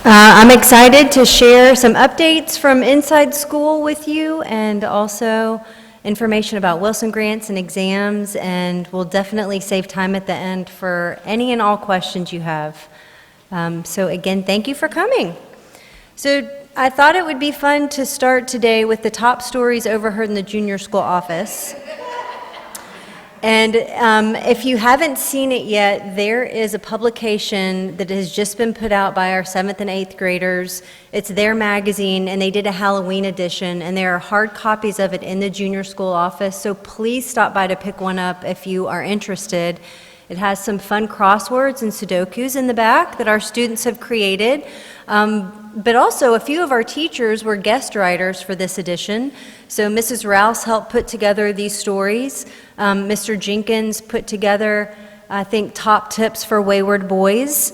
I'm excited to share some updates from inside school with you and also information about Wilson grants and exams, and we'll definitely save time at the end for any and all questions you have. So again, thank you for coming. So I thought it would be fun to start today with the top stories overheard in the junior school office. And if you haven't seen it yet, there is a publication that has just been put out by our 7th and 8th graders. It's their magazine, and they did a Halloween edition, and there are hard copies of it in the junior school office, so please stop by to pick one up if you are interested. It has some fun crosswords and Sudokus in the back that our students have created. But also, a few of our teachers were guest writers for this edition. So Mrs. Rouse helped put together these stories. Mr. Jenkins put together, I think, top tips for wayward boys,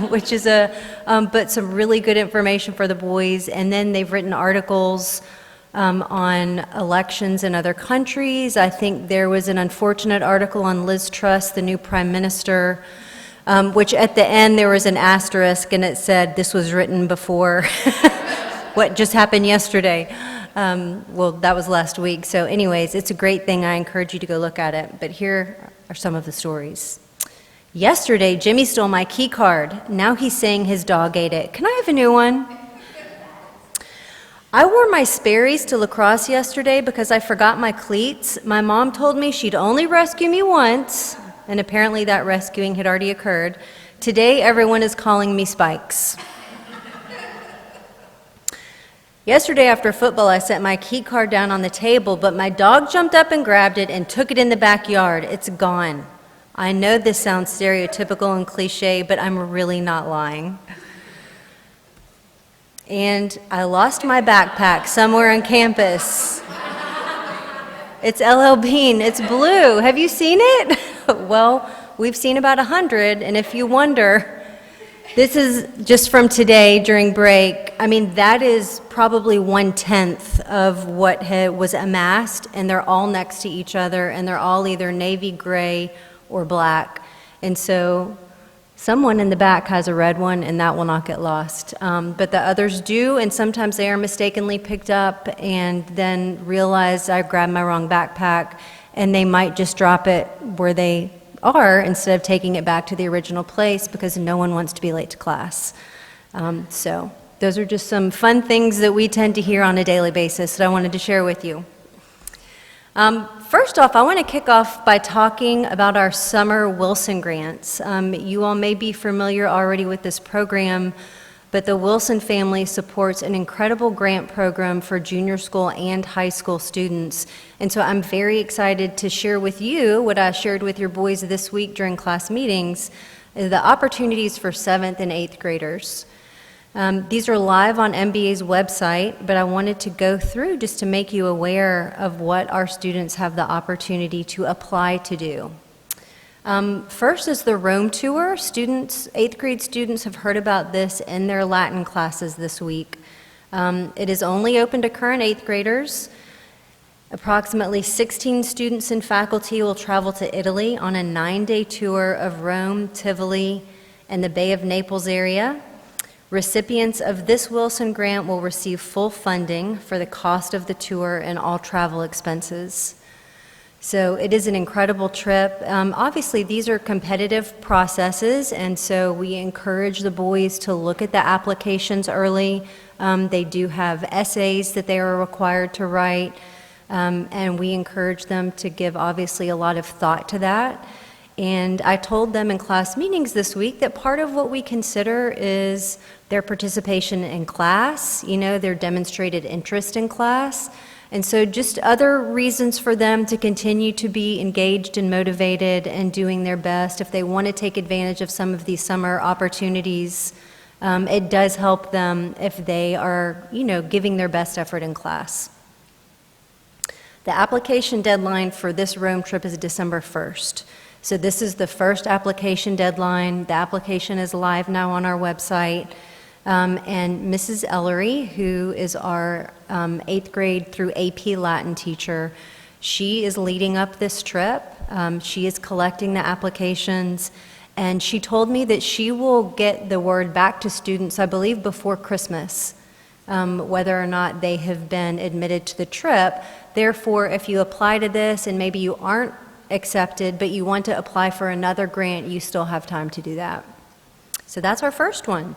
which is but some really good information for the boys. And then they've written articles on elections in other countries. I think there was an unfortunate article on Liz Truss, the new prime minister, which at the end there was an asterisk and it said this was written before what just happened yesterday. Well, that was last week. So anyways, it's a great thing. I encourage you to go look at it. But here are some of the stories. Yesterday, Jimmy stole my key card. Now he's saying his dog ate it. Can I have a new one? I wore my Sperry's to lacrosse yesterday because I forgot my cleats. My mom told me she'd only rescue me once, and apparently that rescuing had already occurred. Today, everyone is calling me Spikes. Yesterday after football, I set my key card down on the table, but my dog jumped up and grabbed it and took it in the backyard. It's gone. I know this sounds stereotypical and cliche, but I'm really not lying. And I lost my backpack somewhere on campus. It's LL Bean. It's blue. Have you seen it? Well, we've seen about 100, and if you wonder, this is just from today during break. I mean, that is probably 1/10 of what was amassed, and they're all next to each other, and they're all either navy gray or black. And so someone in the back has a red one, and that will not get lost. But the others do, and sometimes they are mistakenly picked up and then realize I grabbed my wrong backpack, and they might just drop it where they are instead of taking it back to the original place because no one wants to be late to class. So those are just some fun things that we tend to hear on a daily basis that I wanted to share with you. First off, I want to kick off by talking about our summer Wilson grants. You all may be familiar already with this program, but the Wilson family supports an incredible grant program for junior school and high school students. And so I'm very excited to share with you what I shared with your boys this week during class meetings, the opportunities for 7th and 8th graders. These are live on MBA's website, but I wanted to go through just to make you aware of what our students have the opportunity to apply to do. First is the Rome tour. 8th grade students have heard about this in their Latin classes this week. It is only open to current 8th graders. Approximately 16 students and faculty will travel to Italy on a 9-day tour of Rome, Tivoli, and the Bay of Naples area. Recipients of this Wilson grant will receive full funding for the cost of the tour and all travel expenses. So it is an incredible trip. Obviously, these are competitive processes, and so we encourage the boys to look at the applications early. They do have essays that they are required to write, and we encourage them to give, obviously, a lot of thought to that. And I told them in class meetings this week that part of what we consider is their participation in class, their demonstrated interest in class. And so just other reasons for them to continue to be engaged and motivated and doing their best. If they want to take advantage of some of these summer opportunities, it does help them if they are, giving their best effort in class. The application deadline for this Rome trip is December 1st. So this is the first application deadline. The application is live now on our website. And Mrs. Ellery, who is our 8th grade through AP Latin teacher, she is leading up this trip. She is collecting the applications, And she told me that she will get the word back to students, I believe, before Christmas, whether or not they have been admitted to the trip. Therefore, if you apply to this and maybe you aren't accepted, but you want to apply for another grant, you still have time to do that. So that's our first one.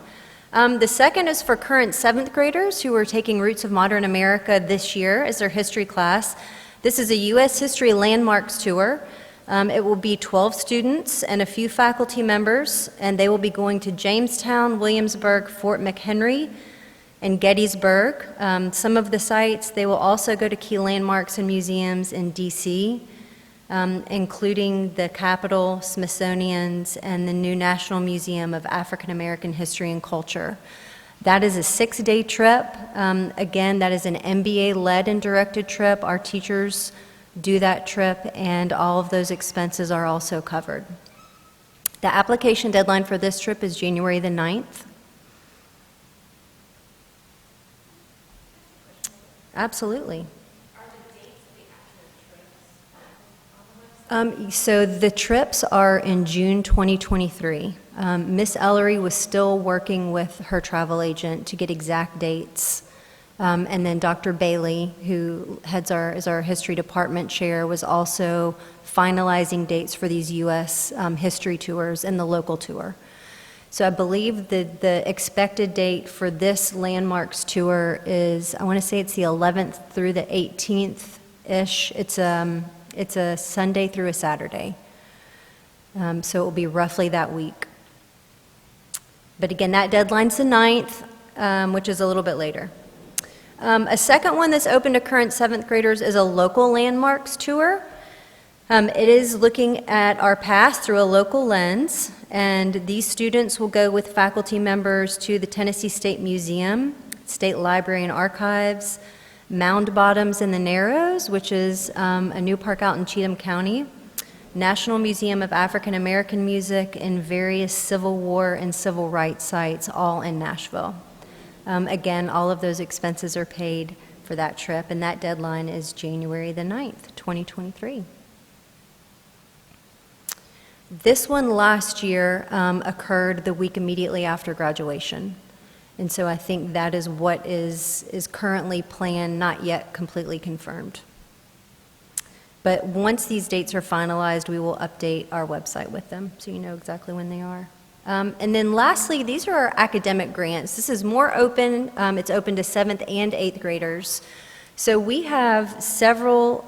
The second is for current 7th graders who are taking Roots of Modern America this year as their history class. This is a U.S. History Landmarks Tour. It will be 12 students and a few faculty members, and they will be going to Jamestown, Williamsburg, Fort McHenry, and Gettysburg. Some of the sites, they will also go to key landmarks and museums in D.C., including the Capitol, Smithsonian's, and the new National Museum of African American History and Culture. That is a 6-day trip. Again, that is an MBA-led and directed trip. Our teachers do that trip, and all of those expenses are also covered. The application deadline for this trip is January the 9th. Absolutely. So the trips are in June 2023. Miss Ellery was still working with her travel agent to get exact dates. And then Dr. Bailey, who is our history department chair, was also finalizing dates for these U.S. History tours and the local tour. So I believe that the expected date for this landmarks tour is, I want to say it's the 11th through the 18th-ish. It's a Sunday through a Saturday. So it will be roughly that week. But again, that deadline's the 9th, which is a little bit later. A second one that's open to current 7th graders is a local landmarks tour. It is looking at our past through a local lens, and these students will go with faculty members to the Tennessee State Museum, State Library and Archives, Mound Bottoms in the Narrows, which is a new park out in Cheatham County, National Museum of African American Music, and various Civil War and civil rights sites, all in Nashville. Again, all of those expenses are paid for that trip, and that deadline is January the 9th, 2023. This one last year occurred the week immediately after graduation. And so I think that is what is currently planned, not yet completely confirmed. But once these dates are finalized, we will update our website with them so you know exactly when they are. And then lastly, these are our academic grants. This is more open. It's open to 7th and 8th graders. So we have several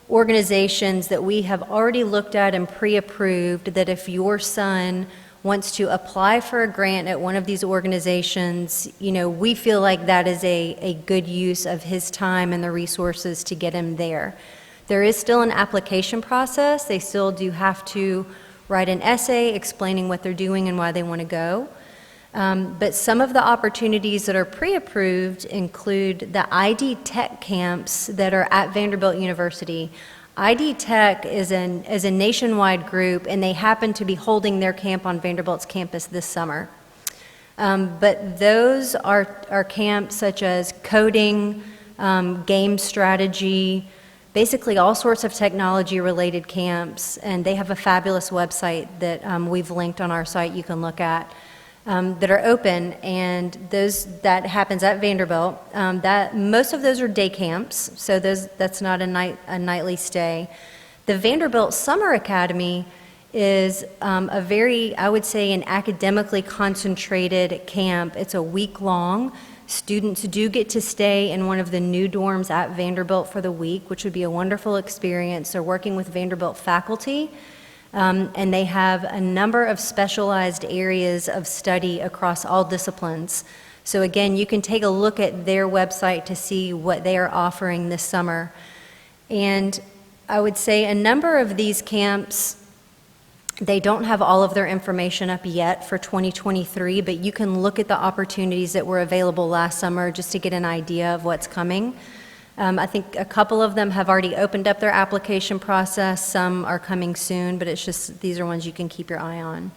organizations that we have already looked at and pre-approved that if your son wants to apply for a grant at one of these organizations, we feel like that is a good use of his time and the resources to get him there. There is still an application process. They still do have to write an essay explaining what they're doing and why they want to go. But some of the opportunities that are pre-approved include the ID Tech camps that are at Vanderbilt University. ID Tech is a nationwide group, and they happen to be holding their camp on Vanderbilt's campus this summer. But those are camps such as coding, game strategy, basically all sorts of technology-related camps, and they have a fabulous website that we've linked on our site you can look at that are open, and that happens at Vanderbilt. Most of those are day camps, so that's not a nightly stay. The Vanderbilt Summer Academy is a very, I would say, an academically concentrated camp. It's a week long. Students do get to stay in one of the new dorms at Vanderbilt for the week, which would be a wonderful experience. They're working with Vanderbilt faculty, and they have a number of specialized areas of study across all disciplines. So again, you can take a look at their website to see what they are offering this summer. And I would say a number of these camps, they don't have all of their information up yet for 2023, but you can look at the opportunities that were available last summer just to get an idea of what's coming. I think a couple of them have already opened up their application process. Some are coming soon, but it's just these are ones you can keep your eye on.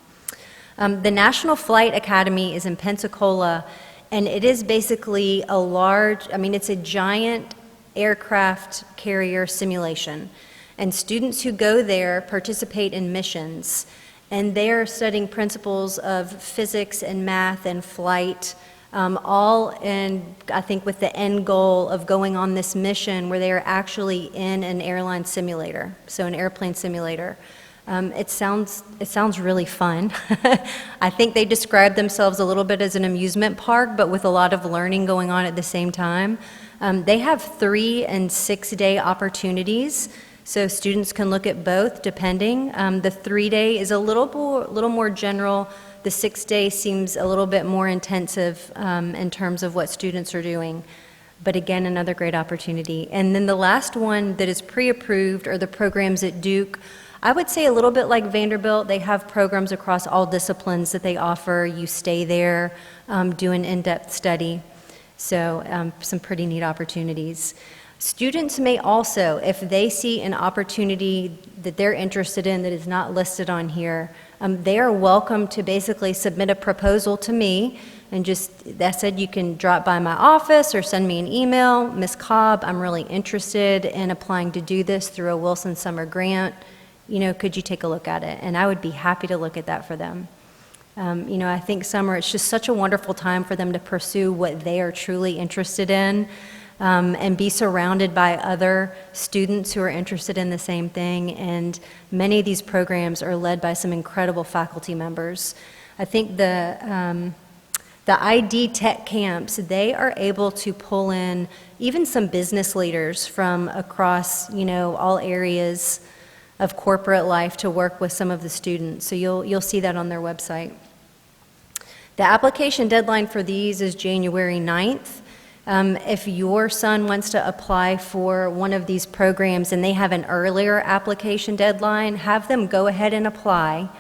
The National Flight Academy is in Pensacola, and it is basically it's a giant aircraft carrier simulation. And students who go there participate in missions. And they're studying principles of physics and math and flight, all in, I think, with the end goal of going on this mission where they are actually in an airline simulator, so an airplane simulator. It sounds really fun. I think they describe themselves a little bit as an amusement park, but with a lot of learning going on at the same time. They have 3 and 6 day opportunities, so students can look at both depending. The 3-day is a little more general. The 6-day seems a little bit more intensive in terms of what students are doing. But again, another great opportunity. And then the last one that is pre-approved are the programs at Duke. I would say a little bit like Vanderbilt, they have programs across all disciplines that they offer. You stay there, do an in-depth study. So some pretty neat opportunities. Students may also, if they see an opportunity that they're interested in that is not listed on here, they are welcome to basically submit a proposal to me. And just, that said, you can drop by my office or send me an email. Ms. Cobb, I'm really interested in applying to do this through a Wilson Summer Grant. You know, could you take a look at it? And I would be happy to look at that for them. You know, I think summer, it's just such a wonderful time for them to pursue what they are truly interested in, and be surrounded by other students who are interested in the same thing. And many of these programs are led by some incredible faculty members. I think the ID Tech camps, they are able to pull in even some business leaders from across, you know, all areas of corporate life to work with some of the students. So you'll see that on their website. The application deadline for these is January 9th. If your son wants to apply for one of these programs and they have an earlier application deadline, have them go ahead and apply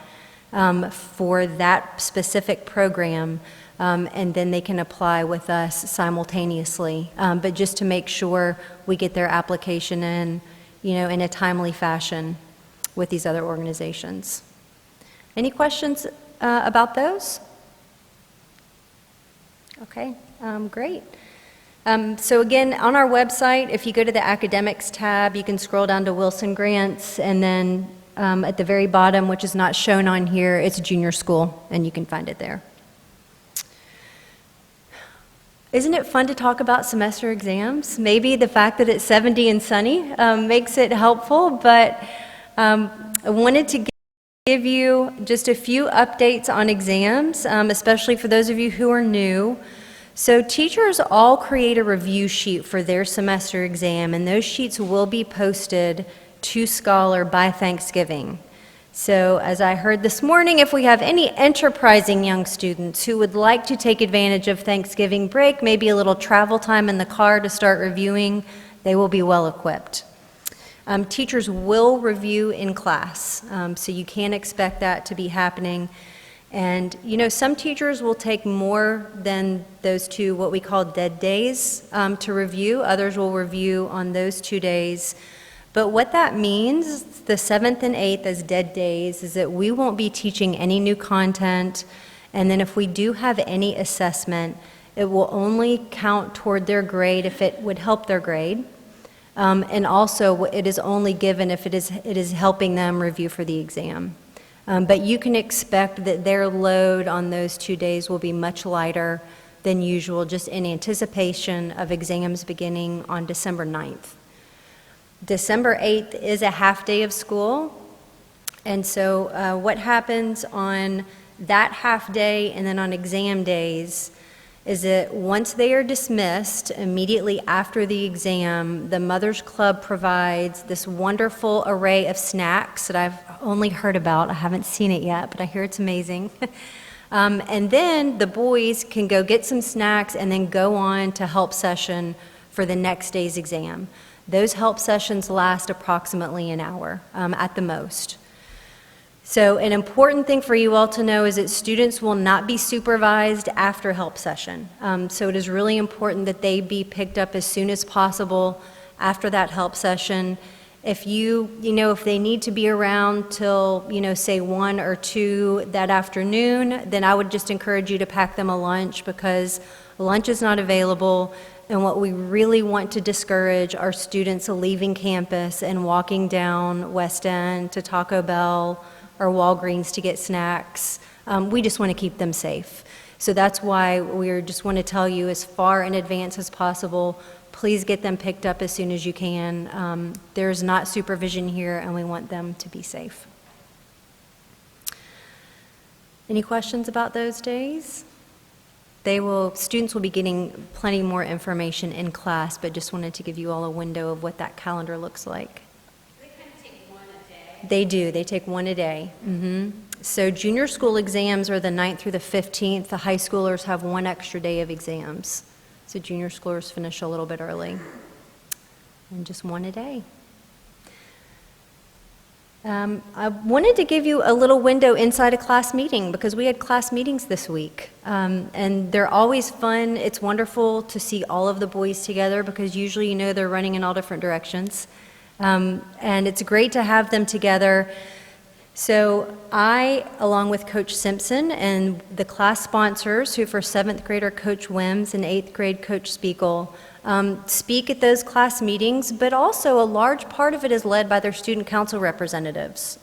for that specific program, and then they can apply with us simultaneously. But just to make sure we get their application in, you know, in a timely fashion with these other organizations. Any questions about those? Okay, great. So again, on our website, if you go to the academics tab, you can scroll down to Wilson Grants, and then at the very bottom, which is not shown on here, it's junior school, and you can find it there. Isn't it fun to talk about semester exams? Maybe the fact that it's 70 and sunny makes it helpful, but I wanted to give you just a few updates on exams, especially for those of you who are new. So teachers all create a review sheet for their semester exam, and those sheets will be posted to Scholar by Thanksgiving. So as I heard this morning, if we have any enterprising young students who would like to take advantage of Thanksgiving break, maybe a little travel time in the car to start reviewing, they will be well equipped. Teachers will review in class, so you can expect that to be happening. And you know, some teachers will take more than those 2, what we call dead days, to review. Others will review on those 2 days. But what that means, the 7th and 8th as dead days, is that we won't be teaching any new content. And then if we do have any assessment, it will only count toward their grade if it would help their grade. And also, it is only given if it is helping them review for the exam. But you can expect that their load on those 2 days will be much lighter than usual, just in anticipation of exams beginning on December 9th. December 8th is a half day of school, and so what happens on that half day and then on exam days is that once they are dismissed, immediately after the exam, the Mothers Club provides this wonderful array of snacks that I've only heard about. I haven't seen it yet, but I hear it's amazing. And then the boys can go get some snacks and then go on to help session for the next day's exam. Those help sessions last approximately an hour at the most. So an important thing for you all to know is that students will not be supervised after help session. So it is really important that they be picked up as soon as possible after that help session. If if they need to be around till, say 1 or 2 that afternoon, then I would just encourage you to pack them a lunch, because lunch is not available. And what we really want to discourage are students leaving campus and walking down West End to Taco Bell or Walgreens to get snacks. We just want to keep them safe. So that's why we just want to tell you as far in advance as possible, please get them picked up as soon as you can. There's not supervision here, and we want them to be safe. Any questions about those days? Students will be getting plenty more information in class, but just wanted to give you all a window of what that calendar looks like. They kind of take one a day. They do. They take one a day. So junior school exams are the 9th through the 15th. The high schoolers have one extra day of exams. So junior schoolers finish a little bit early. And just one a day. I wanted to give you a little window inside a class meeting because we had class meetings this week. And they're always fun. It's wonderful to see all of the boys together because usually they're running in all different directions. And it's great to have them together. So I, along with Coach Simpson and the class sponsors, who for 7th grader Coach Wims and 8th grade Coach Spiegel, speak at those class meetings, but also a large part of it is led by their student council representatives.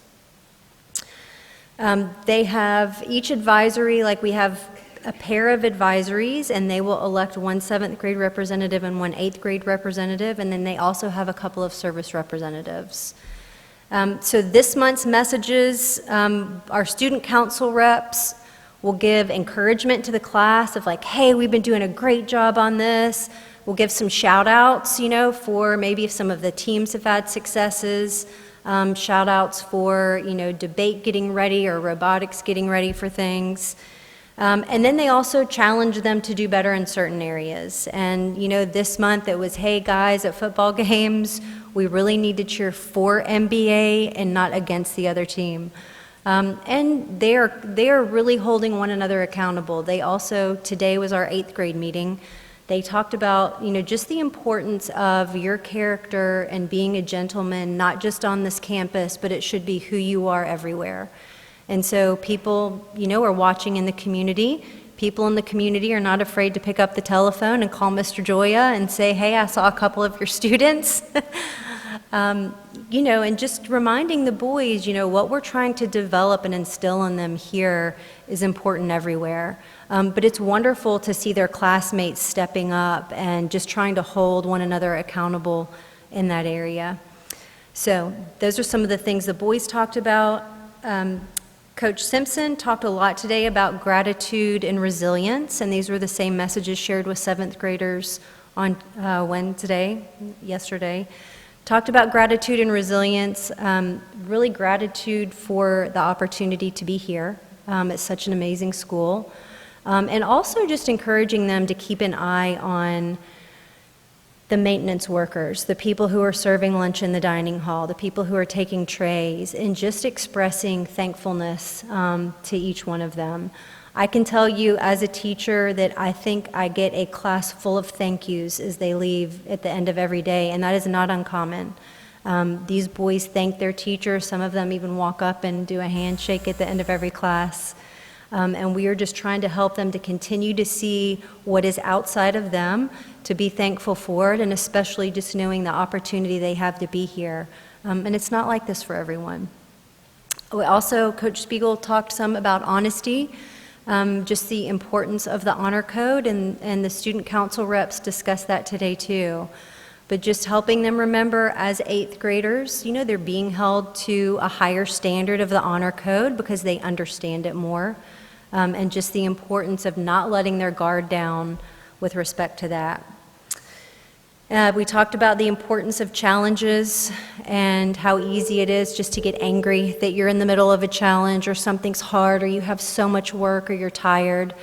They have each advisory, like we have a pair of advisories, and they will elect one 7th grade representative and one 8th grade representative, and then they also have a couple of service representatives. So this month's messages, our student council reps will give encouragement to the class of like, hey, we've been doing a great job on this. We'll give some shout outs, for maybe if some of the teams have had successes, shout outs for, debate getting ready or robotics getting ready for things. And then they also challenge them to do better in certain areas. And, this month it was, hey guys, at football games, we really need to cheer for MBA and not against the other team. And they are really holding one another accountable. They also, today was our 8th grade meeting. They talked about, just the importance of your character and being a gentleman, not just on this campus, but it should be who you are everywhere. And so people, are watching in the community. People in the community are not afraid to pick up the telephone and call Mr. Joya and say, hey, I saw a couple of your students. And just reminding the boys, what we're trying to develop and instill in them here is important everywhere. But it's wonderful to see their classmates stepping up and just trying to hold one another accountable in that area. So those are some of the things the boys talked about. Coach Simpson talked a lot today about gratitude and resilience, and these were the same messages shared with 7th graders on yesterday. Talked about gratitude and resilience, really gratitude for the opportunity to be here. It's such an amazing school. And also just encouraging them to keep an eye on the maintenance workers, the people who are serving lunch in the dining hall, the people who are taking trays, and just expressing thankfulness to each one of them. I can tell you as a teacher that I think I get a class full of thank yous as they leave at the end of every day, and that is not uncommon. These boys thank their teachers. Some of them even walk up and do a handshake at the end of every class. And we are just trying to help them to continue to see what is outside of them, to be thankful for it, and especially just knowing the opportunity they have to be here. And it's not like this for everyone. Also, Coach Spiegel talked some about honesty, just the importance of the honor code, and the student council reps discussed that today too. But just helping them remember as 8th graders, they're being held to a higher standard of the honor code because they understand it more. And just the importance of not letting their guard down with respect to that. We talked about the importance of challenges and how easy it is just to get angry that you're in the middle of a challenge or something's hard or you have so much work or you're tired.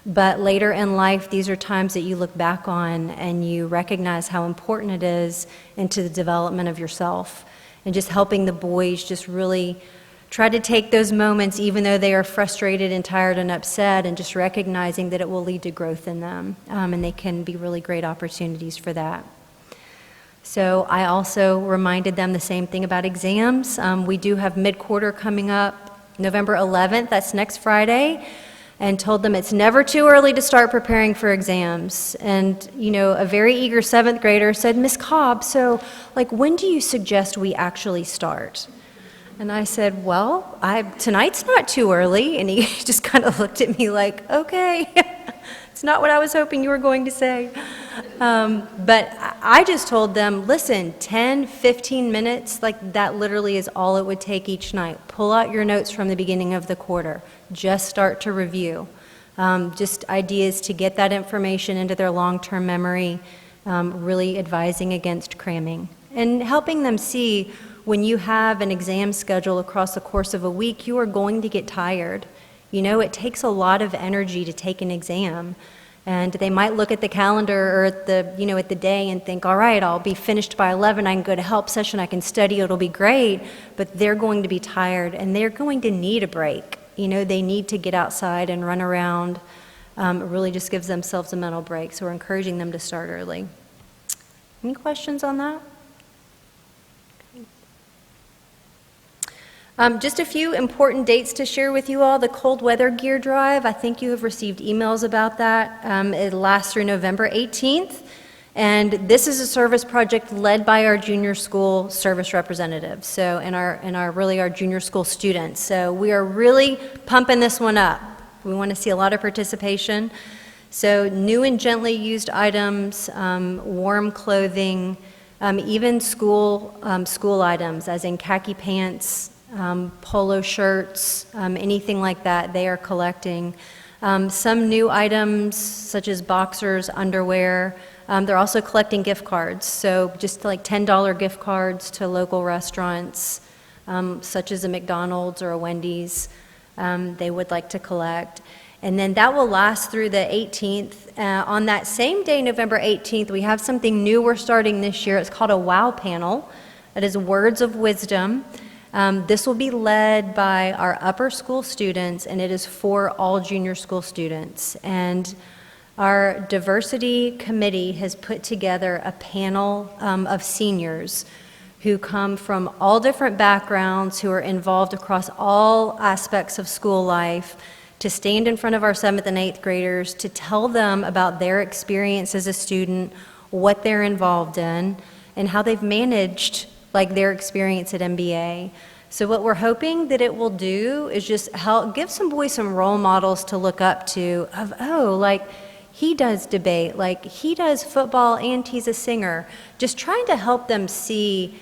But later in life, these are times that you look back on and you recognize how important it is into the development of yourself. And just helping the boys just really try to take those moments, even though they are frustrated and tired and upset, and just recognizing that it will lead to growth in them, and they can be really great opportunities for that. So I also reminded them the same thing about exams. We do have mid-quarter coming up November 11th, that's next Friday, and told them it's never too early to start preparing for exams. And, a very eager 7th grader said, Miss Cobb, so, when do you suggest we actually start? And I said, well, tonight's not too early. And he just kind of looked at me like, okay, it's not what I was hoping you were going to say. But I just told them, listen, 10, 15 minutes, like that literally is all it would take each night. Pull out your notes from the beginning of the quarter. Just start to review. Just ideas to get that information into their long-term memory, really advising against cramming. And helping them see when you have an exam schedule across the course of a week, you are going to get tired. You know, it takes a lot of energy to take an exam. And they might look at the calendar or at the day and think, all right, I'll be finished by 11, I can go to help session, I can study, it'll be great. But they're going to be tired and they're going to need a break. You know, they need to get outside and run around. It really just gives themselves a mental break. So we're encouraging them to start early. Any questions on that? Just a few important dates to share with you all. The cold weather gear drive, I think you have received emails about that. It lasts through November 18th. And this is a service project led by our junior school service representatives, so and our junior school students. So we are really pumping this one up. We want to see a lot of participation. So new and gently used items, warm clothing, even school items, as in khaki pants, polo shirts, anything like that, they are collecting. Some new items such as boxers, underwear. They're also collecting gift cards, so just like $10 gift cards to local restaurants, such as a McDonald's or a Wendy's, they would like to collect. And then that will last through the 18th. On that same day, November 18th, we have something new we're starting this year. It's called a WOW panel. That is Words of Wisdom. This will be led by our upper school students, and it is for all junior school students. And our diversity committee has put together a panel of seniors who come from all different backgrounds, who are involved across all aspects of school life, to stand in front of our 7th and 8th graders, to tell them about their experience as a student, what they're involved in, and how they've managed their experience at MBA. So what we're hoping that it will do is just help give some boys some role models to look up to of, he does debate, he does football and he's a singer. Just trying to help them see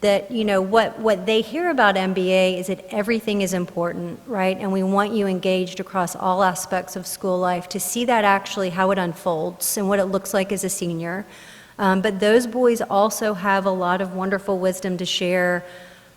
that, what they hear about MBA is that everything is important, right? And we want you engaged across all aspects of school life to see that actually how it unfolds and what it looks like as a senior. But those boys also have a lot of wonderful wisdom to share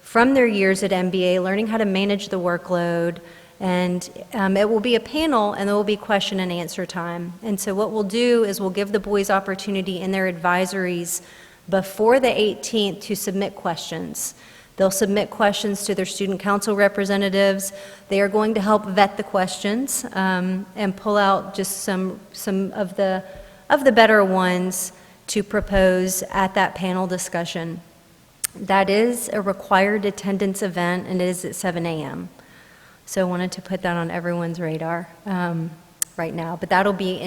from their years at MBA, learning how to manage the workload. And it will be a panel, and there will be question and answer time. And so what we'll do is we'll give the boys opportunity in their advisories before the 18th to submit questions. They'll submit questions to their student council representatives. They are going to help vet the questions and pull out just some of the better ones to propose at that panel discussion. That is a required attendance event, and it is at 7 a.m. So I wanted to put that on everyone's radar right now. But that'll be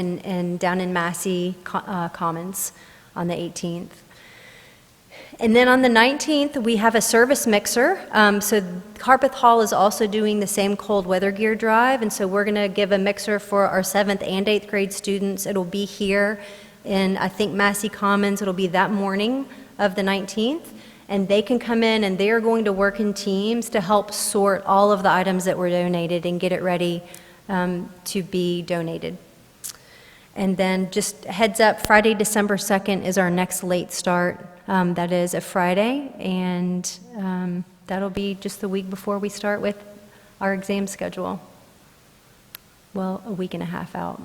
down in Massey Commons on the 18th. And then on the 19th, we have a service mixer. So Harpeth Hall is also doing the same cold weather gear drive, and so we're going to give a mixer for our 7th and 8th grade students. It'll be here in, I think, Massey Commons. It'll be that morning of the 19th. And they can come in and they are going to work in teams to help sort all of the items that were donated and get it ready to be donated. And then just heads up, Friday, December 2nd is our next late start. That is a Friday, and that'll be just the week before we start with our exam schedule. Well, a week and a half out.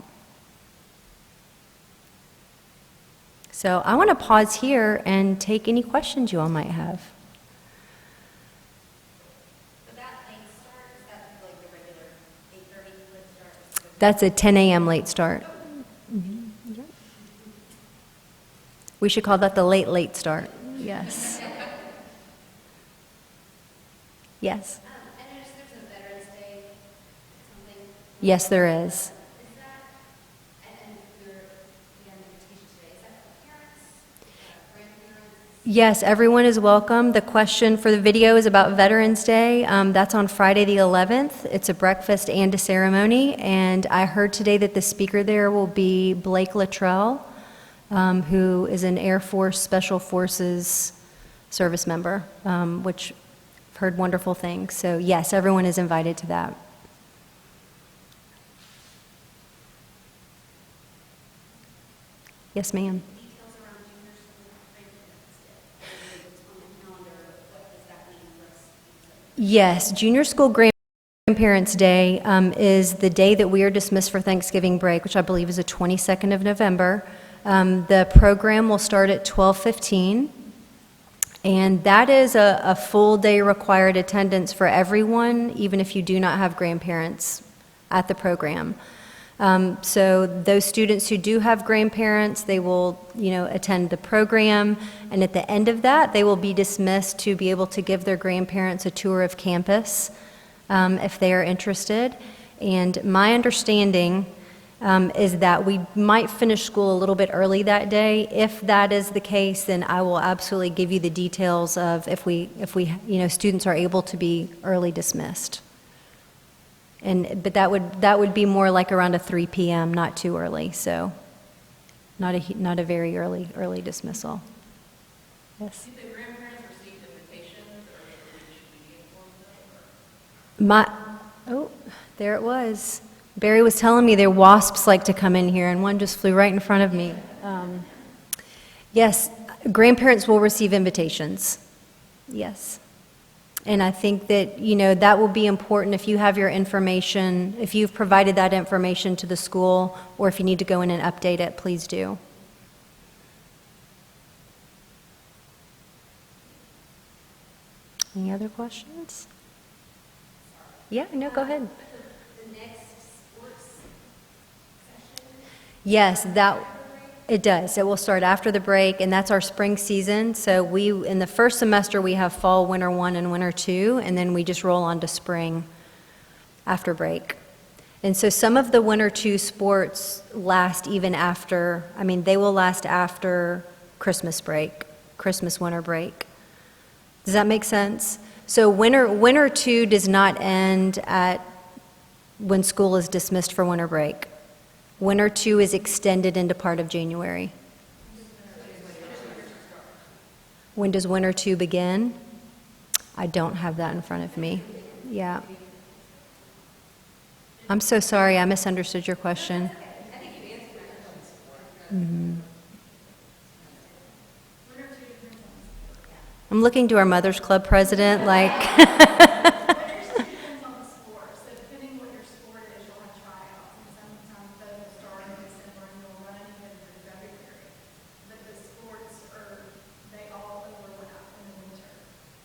So I want to pause here and take any questions you all might have. So that late start, is that like the regular 8:30 late start? That's a 10 a.m. late start. Mm-hmm. Yep. We should call that the late start. Yes. Yes. I noticed there's a Veterans Day something. Yes, there is. Is that, and we had an invitation today, is that for parents, grandparents? Yes, everyone is welcome. The question for the video is about Veterans Day. That's on Friday, the 11th. It's a breakfast and a ceremony, and I heard today that the speaker there will be Blake Luttrell, who is an Air Force Special Forces service member, which I've heard wonderful things. So yes, everyone is invited to that. Yes, ma'am. Details around junior school grandparents' day. It's on the calendar, what does that mean for us? Yes, Junior School Grandparents' Day is the day that we are dismissed for Thanksgiving break, which I believe is the 22nd of November. The program will start at 12:15, and that is a full day required attendance for everyone, even if you do not have grandparents at the program. So those students who do have grandparents, they will, attend the program, and at the end of that, they will be dismissed to be able to give their grandparents a tour of campus if they are interested. And my understanding is that we might finish school a little bit early that day. If that is the case, then I will absolutely give you the details of if we students are able to be early dismissed. But that would be more like around a 3 p.m., not too early, so not a very early dismissal. Yes. Did the grandparents receive invitations, or should we inform them? Oh, there it was. Barry was telling me their wasps like to come in here, and one just flew right in front of me. Yes, grandparents will receive invitations. Yes. And I think that, that will be important if you have your information, if you've provided that information to the school, or if you need to go in and update it, please do. Any other questions? Yeah, no, go ahead. The next sports session? Yes, it does. It will start after the break, and that's our spring season. So in the first semester, we have fall, winter 1, and winter 2, and then we just roll on to spring after break. And so some of the winter 2 sports last even after, they will last after Christmas break, Christmas winter break. Does that make sense? So winter 2 does not end at when school is dismissed for winter break. Winter 2 is extended into part of January. When does winter 2 begin? I don't have that in front of me. Yeah. I'm so sorry, I misunderstood your question. Mhm. I'm looking to our Mother's Club president, like. Depends on the sport. So depending what your sport is, you'll have tryouts. And sometimes those will start in December and you'll run even through February. But the sports they all overlap in the winter.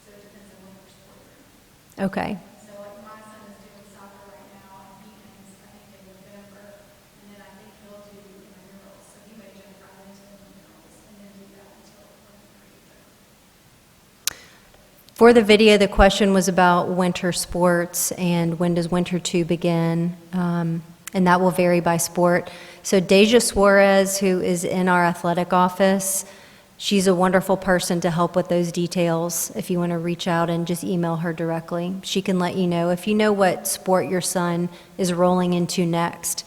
So it depends on what your sport is. Okay. So like my son is doing soccer right now, and he ends, I think, in November. And then I think he'll do intramurals. So he may jump right into intramurals and then do that until 23. For the video, the question was about winter sports and when does winter 2 begin, and that will vary by sport. So Deja Suarez, who is in our athletic office, she's a wonderful person to help with those details. If you want to reach out and just email her directly, she can let you know. If you know what sport your son is rolling into next,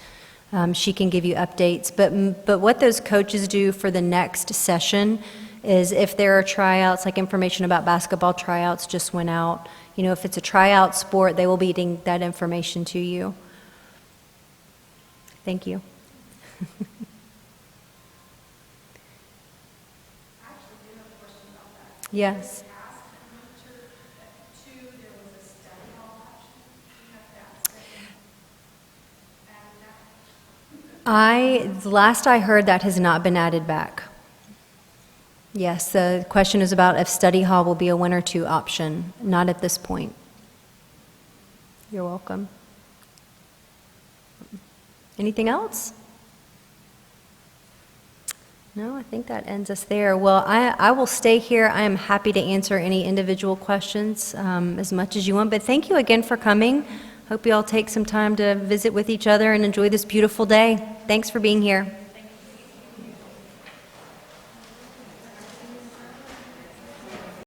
she can give you updates. But what those coaches do for the next session is if there are tryouts, like information about basketball tryouts just went out, if it's a tryout sport, they will be getting that information to you. Thank you. I actually do have a question about that. Yes. Asked in winter 2, there was a study hall option. You have that second added that. The last I heard, that has not been added back. Yes, the question is about if study hall will be a winter 2 option. Not at this point. You're welcome. Anything else? No, I think that ends us there. Well, I will stay here. I am happy to answer any individual questions as much as you want. But thank you again for coming. Hope you all take some time to visit with each other and enjoy this beautiful day. Thanks for being here.